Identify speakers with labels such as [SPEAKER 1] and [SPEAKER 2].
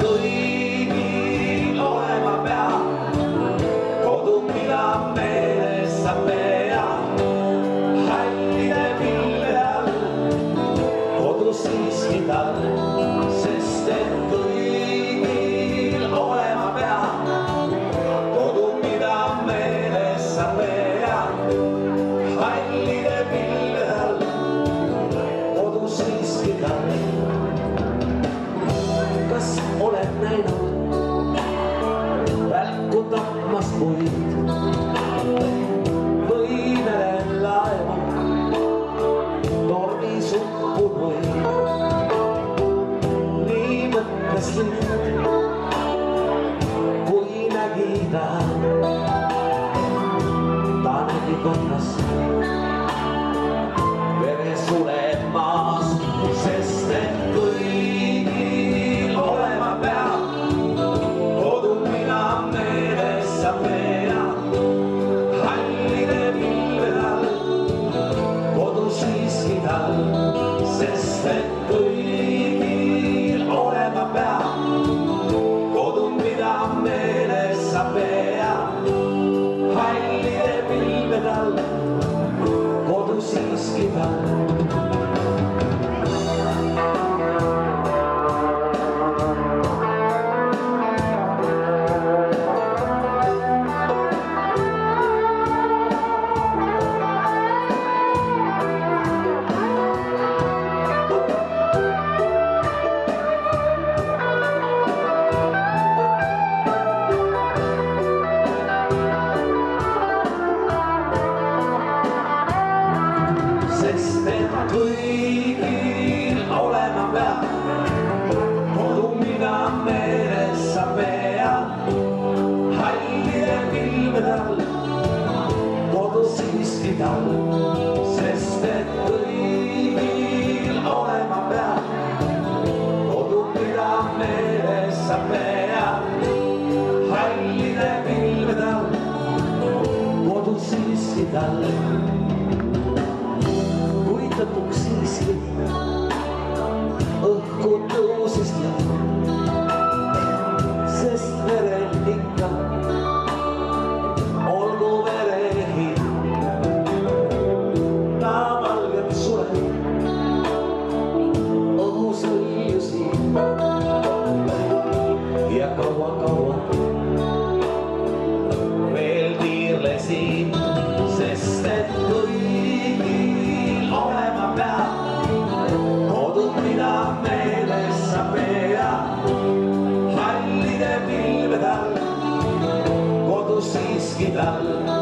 [SPEAKER 1] kõigil olema peab, kodu, mida meeles sa pead. Hallide pilve all, kodu siiski tal, sest et kõigil olema peab, kodu, mida meeles sa pead. Hallide pilve all, kodu siiski tal. Kas oled näinud välku tapmas puid või merel laeva tormis uppunuid? Nii mõtles lind, kui nägi ta nägi korras veresuled maas, sest et kõigil olema peab, kodu, mida meeles sa pead. Hallide pilve all, kodu siiski tal, sest et kõigil olema peab, kodu, mida meeles sa pead. Hallide pilve all, kodu siiski tal. Sest et kõigil olema peab, kodu, mida meeles sa pead. Hallide pilvede all, kodu siiski tal, sest et kõigil olema peab, kodu, mida meeles sa pead. Hallide pilvede all, kodu siiski tal. Lõpuks siiski õhku tõusis lõpp, sest verel ikka olgu verehind. Ta valgelt sureb, õhus õiusin ja kaua veel tiirlesin, sest et kõigil olema peab, kodu, mida meeles sa pead. Hallide pilvede all, kodu siiski tal.